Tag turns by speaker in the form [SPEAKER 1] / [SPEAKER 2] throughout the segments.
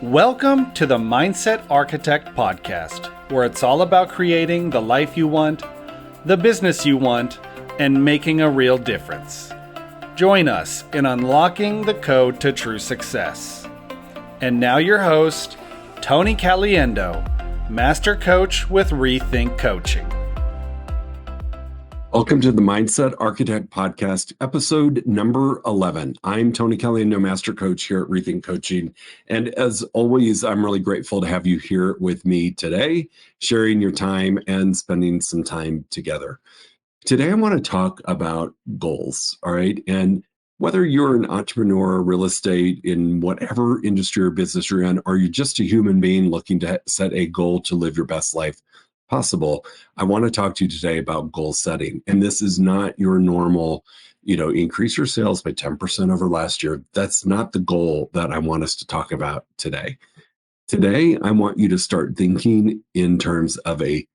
[SPEAKER 1] Welcome to the Mindset Architect Podcast, where it's all about creating the life you want, the business you want, and making a real difference. Join us in unlocking the code to true success. And now your host, Tony Caliendo, Master Coach with reTHINK Coaching.
[SPEAKER 2] Welcome to the Mindset Architect Podcast, episode number 11. I'm Tony Caliendo, Master Coach here at reTHINK Coaching. And as always, I'm really grateful to have you here with me today, sharing your time and spending some time together. Today, I want to talk about goals, all right? And whether you're an entrepreneur, real estate, in whatever industry or business you're in, or you're just a human being looking to set a goal to live your best life possible, I want to talk to you today about goal setting. And this is not your normal, increase your sales by 10% over last year. That's not the goal that I want us to talk about today. Today, I want you to start thinking in terms of a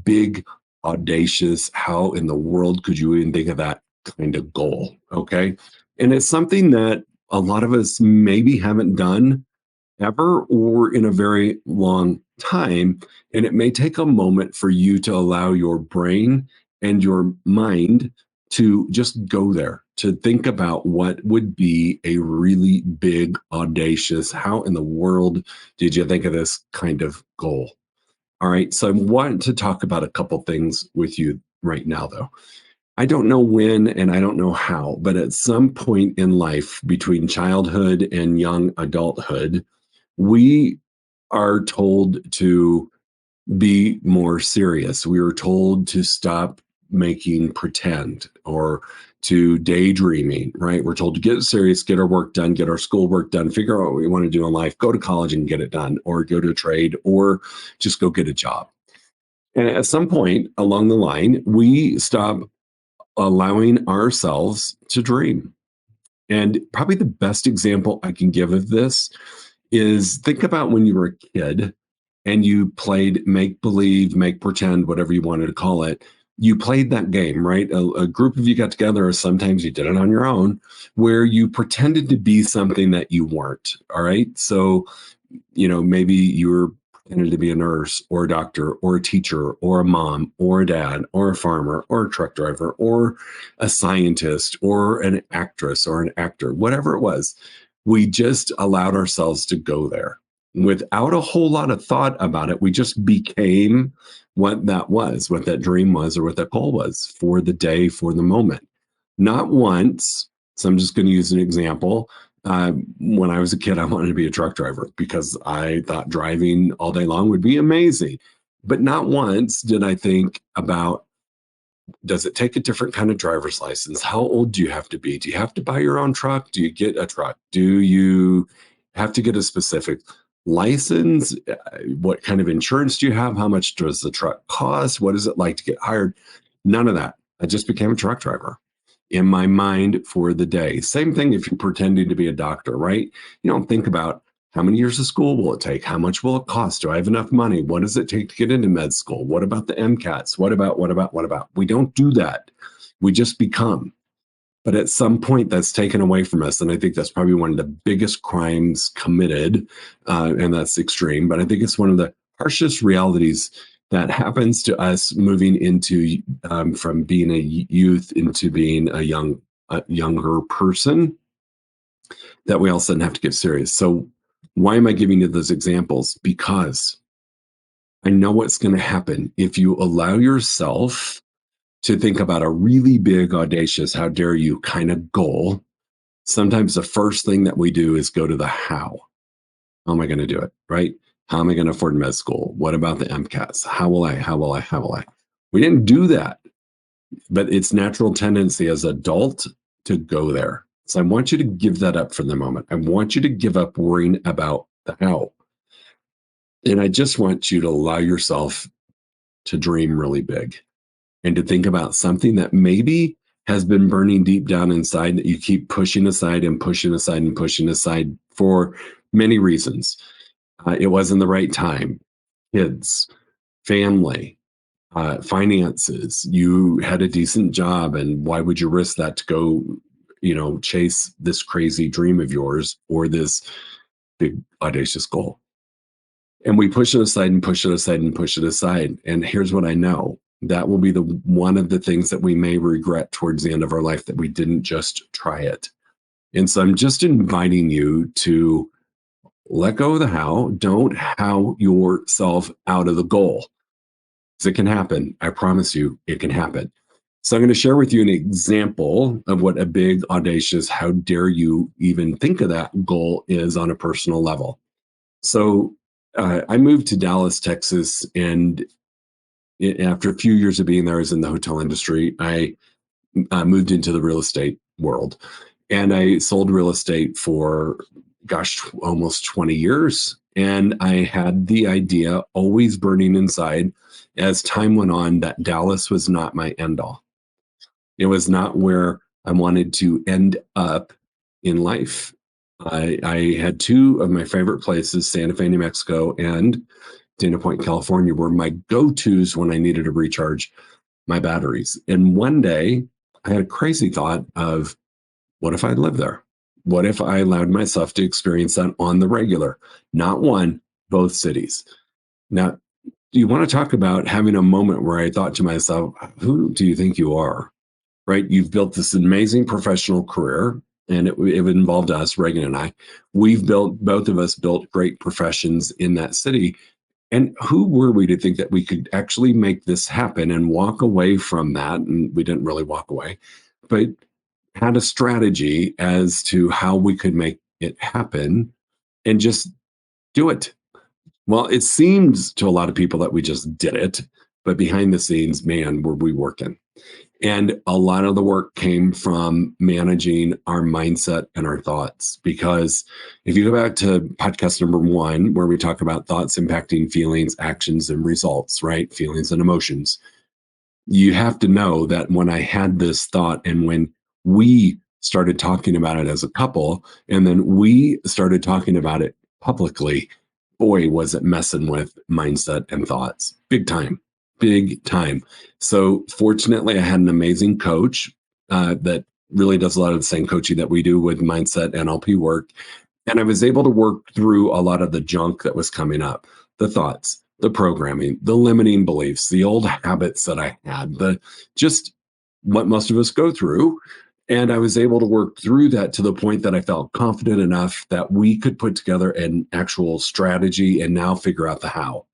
[SPEAKER 2] big, audacious, how in the world could you even think of that kind of goal, okay? And it's something that a lot of us maybe haven't done ever or in a very long time. And it may take a moment for you to allow your brain and your mind to just go there, to think about what would be a really big, audacious, how in the world did you think of this kind of goal? All right. So I want to talk about a couple things with you right now, though. I don't know when and I don't know how, but at some point in life between childhood and young adulthood, we are told to be more serious. We are told to stop making pretend or to daydreaming, right? We're told to get serious, get our work done, get our schoolwork done, figure out what we want to do in life, go to college and get it done, or go to a trade, or just go get a job. And at some point along the line, we stop allowing ourselves to dream. And probably the best example I can give of this is think about when you were a kid and you played make believe, make pretend, whatever you wanted to call it. You played that game, right? A group of you got together, or sometimes you did it on your own, where you pretended to be something that you weren't. All right. So, maybe you were pretending to be a nurse or a doctor or a teacher or a mom or a dad or a farmer or a truck driver or a scientist or an actress or an actor, whatever it was. We just allowed ourselves to go there without a whole lot of thought about it. We just became what that was, what that dream was, or what that goal was for the day, for the moment. Not once. So I'm just going to use an example. When I was a kid, I wanted to be a truck driver because I thought driving all day long would be amazing. But not once did I think about, does it take a different kind of driver's license? How old do you have to be? Do you have to buy your own truck? Do you get a truck? Do you have to get a specific license? What kind of insurance do you have? How much does the truck cost? What is it like to get hired? None of that. I just became a truck driver in my mind for the day. Same thing if you're pretending to be a doctor, right? You don't think about how many years of school will it take? How much will it cost? Do I have enough money? What does it take to get into med school? What about the MCATs? What about? We don't do that. We just become. But at some point that's taken away from us. And I think that's probably one of the biggest crimes committed. And that's extreme. But I think it's one of the harshest realities that happens to us moving into from being a youth into being a younger person, that we all of a sudden have to get serious. So why am I giving you those examples? Because I know what's going to happen if you allow yourself to think about a really big, audacious, how dare you kind of goal. Sometimes the first thing that we do is go to the how. How am I going to do it, right? How am I going to afford med school? What about the MCATs? How will I? We didn't do that, but it's natural tendency as adult to go there. So I want you to give that up for the moment. I want you to give up worrying about the how. And I just want you to allow yourself to dream really big and to think about something that maybe has been burning deep down inside that you keep pushing aside and pushing aside and pushing aside for many reasons. It wasn't the right time. Kids, family, finances. You had a decent job, and why would you risk that to go, chase this crazy dream of yours or this big, audacious goal. And we push it aside and push it aside and push it aside. And here's what I know. That will be the one of the things that we may regret towards the end of our life, that we didn't just try it. And so I'm just inviting you to let go of the how. Don't how yourself out of the goal. Because it can happen. I promise you, it can happen. So I'm going to share with you an example of what a big, audacious, how dare you even think of that goal is on a personal level. So I moved to Dallas, Texas, and after a few years of being there, I was in the hotel industry. I moved into the real estate world, and I sold real estate for, gosh, almost 20 years. And I had the idea always burning inside as time went on that Dallas was not my end all. It was not where I wanted to end up in life. I had two of my favorite places, Santa Fe, New Mexico, and Dana Point, California, were my go-tos when I needed to recharge my batteries. And one day I had a crazy thought of, what if I lived there? What if I allowed myself to experience that on the regular? Not one, both cities. Now, you want to talk about having a moment where I thought to myself, who do you think you are? Right? You've built this amazing professional career, and it involved us, Reagan and I. Both of us built great professions in that city. And who were we to think that we could actually make this happen and walk away from that? And we didn't really walk away, but had a strategy as to how we could make it happen and just do it. Well, it seems to a lot of people that we just did it, but behind the scenes, man, were we working. And a lot of the work came from managing our mindset and our thoughts. Because if you go back to podcast number 1, where we talk about thoughts impacting feelings, actions, and results, right? Feelings and emotions. You have to know that when I had this thought, and when we started talking about it as a couple, and then we started talking about it publicly, boy, was it messing with mindset and thoughts. Big time. Big time. So fortunately, I had an amazing coach that really does a lot of the same coaching that we do with mindset NLP work. And I was able to work through a lot of the junk that was coming up, the thoughts, the programming, the limiting beliefs, the old habits that I had, the just what most of us go through. And I was able to work through that to the point that I felt confident enough that we could put together an actual strategy and now figure out the how.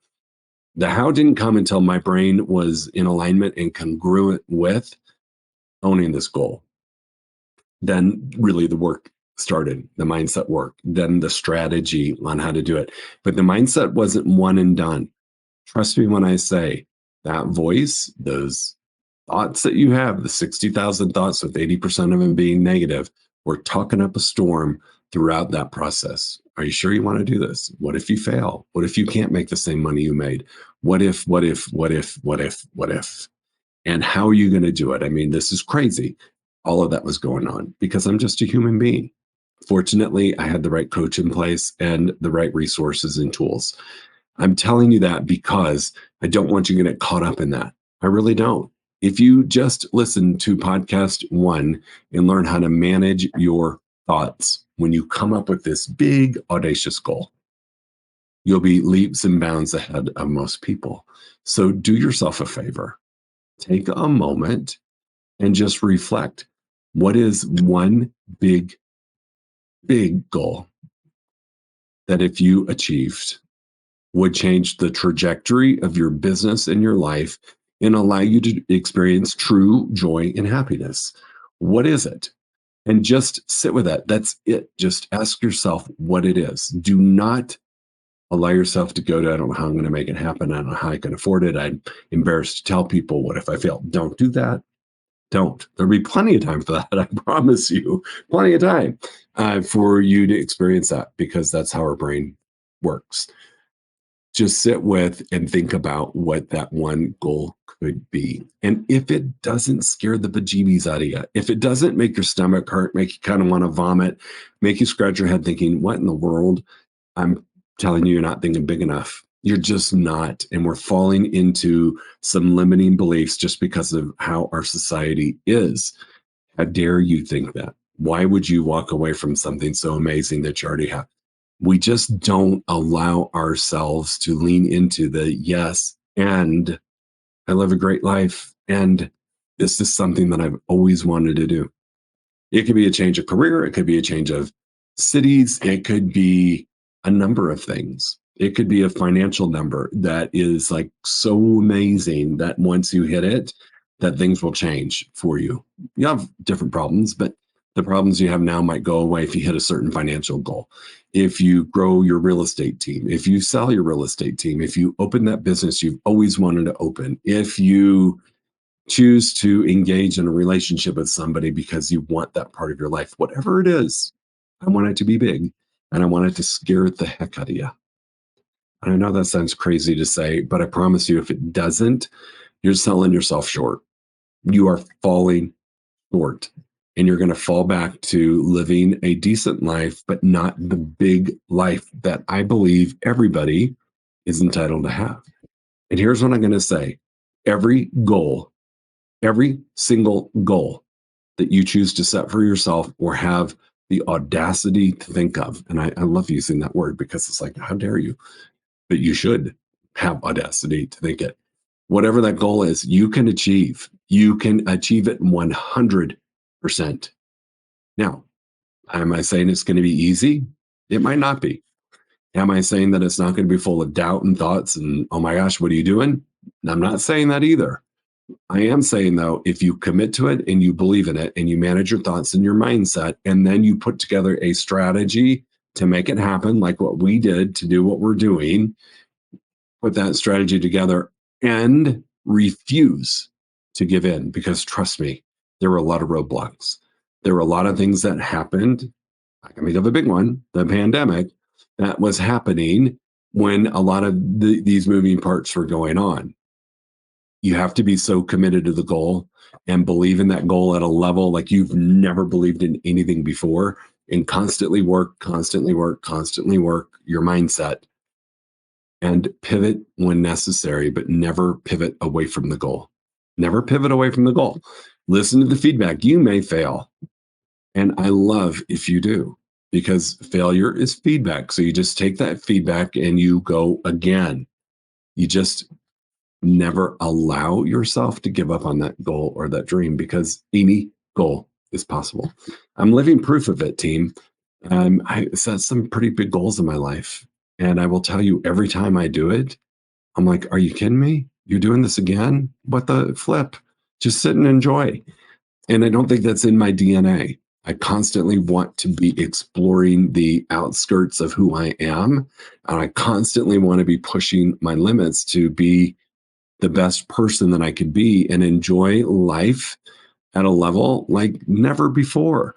[SPEAKER 2] The how didn't come until my brain was in alignment and congruent with owning this goal. Then really the work started, the mindset work, then the strategy on how to do it. But the mindset wasn't one and done. Trust me when I say that voice, those thoughts that you have, the 60,000 thoughts with 80% of them being negative, we're talking up a storm throughout that process. Are you sure you want to do this? What if you fail? What if you can't make the same money you made? What if? And how are you going to do it? I mean, this is crazy. All of that was going on because I'm just a human being. Fortunately, I had the right coach in place and the right resources and tools. I'm telling you that because I don't want you to get caught up in that. I really don't. If you just listen to podcast 1 and learn how to manage your thoughts when you come up with this big, audacious goal, you'll be leaps and bounds ahead of most people. So do yourself a favor. Take a moment and just reflect. What is one big, big goal that if you achieved would change the trajectory of your business and your life and allow you to experience true joy and happiness? What is it? And just sit with that. That's it. Just ask yourself what it is. Do not allow yourself to go to, I don't know how I'm going to make it happen. I don't know how I can afford it. I'm embarrassed to tell people, what if I fail? Don't do that. Don't. There'll be plenty of time for that. I promise you, plenty of time for you to experience that, because that's how our brain works. Just sit with and think about what that one goal could be. And if it doesn't scare the bejeebies out of you, if it doesn't make your stomach hurt, make you kind of want to vomit, make you scratch your head thinking, what in the world? I'm telling you, you're not thinking big enough. You're just not. And we're falling into some limiting beliefs just because of how our society is. How dare you think that? Why would you walk away from something so amazing that you already have? We just don't allow ourselves to lean into the yes, and I live a great life, and this is something that I've always wanted to do. It could be a change of career, it could be a change of cities, it could be a number of things. It could be a financial number that is like so amazing that once you hit it, that things will change for you. You have different problems, but the problems you have now might go away if you hit a certain financial goal. If you grow your real estate team, if you sell your real estate team, if you open that business you've always wanted to open, if you choose to engage in a relationship with somebody because you want that part of your life, whatever it is, I want it to be big and I want it to scare the heck out of you. And I know that sounds crazy to say, but I promise you, if it doesn't, you're selling yourself short. You are falling short and you're going to fall back to living a decent life, but not the big life that I believe everybody is entitled to have. And here's what I'm going to say. Every single goal that you choose to set for yourself or have the audacity to think of, and I love using that word because it's like, how dare you? But you should have audacity to think it. Whatever that goal is, you can achieve. You can achieve it 100%. Now, am I saying it's going to be easy? It might not be. Am I saying that it's not going to be full of doubt and thoughts and, oh my gosh, what are you doing? I'm not saying that either. I am saying, though, if you commit to it and you believe in it and you manage your thoughts and your mindset, and then you put together a strategy to make it happen, like what we did to do what we're doing, put that strategy together and refuse to give in, because trust me, there were a lot of roadblocks. There were a lot of things that happened. I can think of a big one, the pandemic, that was happening when a lot of these moving parts were going on. You have to be so committed to the goal and believe in that goal at a level like you've never believed in anything before, and constantly work your mindset and pivot when necessary, but never pivot away from the goal. Never pivot away from the goal. Listen to the feedback. You may fail. And I love if you do, because failure is feedback. So you just take that feedback and you go again. You just never allow yourself to give up on that goal or that dream, because any goal is possible. I'm living proof of it, team. I set some pretty big goals in my life. And I will tell you, every time I do it, I'm like, are you kidding me? You're doing this again? What the flip? Just sit and enjoy. And I don't think that's in my DNA. I constantly want to be exploring the outskirts of who I am. And I constantly want to be pushing my limits to be the best person that I could be and enjoy life at a level like never before.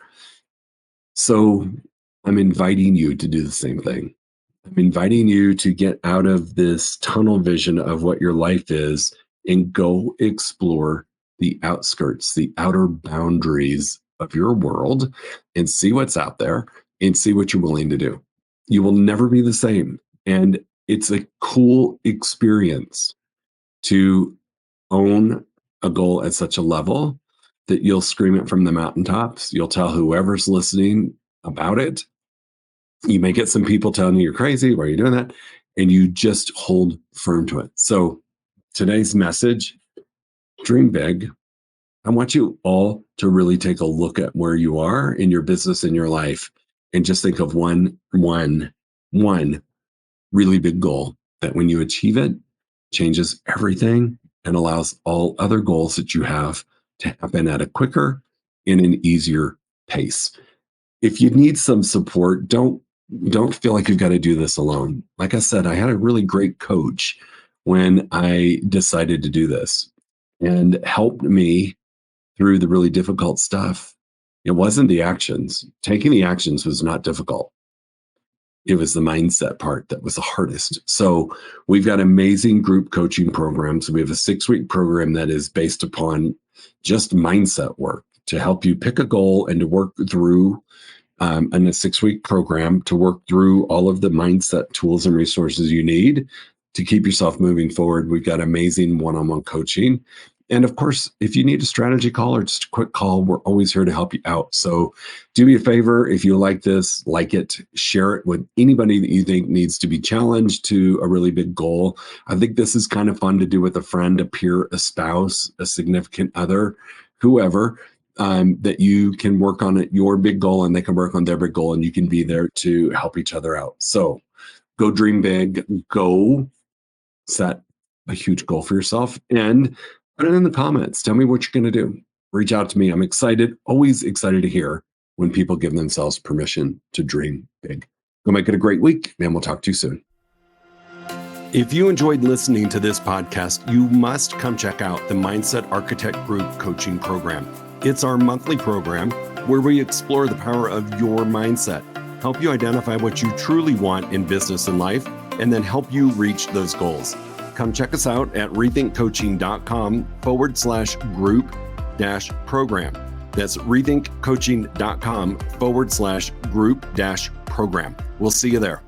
[SPEAKER 2] So I'm inviting you to do the same thing. I'm inviting you to get out of this tunnel vision of what your life is and go explore the outskirts, the outer boundaries of your world, and see what's out there and see what you're willing to do. You will never be the same. And it's a cool experience to own a goal at such a level that you'll scream it from the mountaintops. You'll tell whoever's listening about it. You may get some people telling you you're crazy. Why are you doing that? And you just hold firm to it. So today's message, dream big. I want you all to really take a look at where you are in your business, in your life, and just think of one really big goal that when you achieve it, changes everything and allows all other goals that you have to happen at a quicker and an easier pace. If you need some support, don't feel like you've got to do this alone. Like I said, I had a really great coach when I decided to do this and helped me through the really difficult stuff. It wasn't the actions. Taking the actions was not difficult. It was the mindset part that was the hardest. So we've got amazing group coaching programs. We have a 6-week program that is based upon just mindset work to help you pick a goal and to work through in a 6-week program to work through all of the mindset tools and resources you need to keep yourself moving forward. We've got amazing one-on-one coaching. And of course, if you need a strategy call or just a quick call, we're always here to help you out. So do me a favor. If you like this, like it, share it with anybody that you think needs to be challenged to a really big goal. I think this is kind of fun to do with a friend, a peer, a spouse, a significant other, whoever, that you can work on your big goal and they can work on their big goal and you can be there to help each other out. So go dream big, go set a huge goal for yourself and put it in the comments. Tell me what you're going to do. Reach out to me. I'm excited, always excited to hear when people give themselves permission to dream big. Go make it a great week, and we'll talk to you soon. If you enjoyed listening to this podcast, you must come check out the Mindset Architect Group Coaching Program. It's our monthly program where we explore the power of your mindset, help you identify what you truly want in business and life, and then help you reach those goals. Come check us out at rethinkcoaching.com/group-program. That's rethinkcoaching.com/group-program. We'll see you there.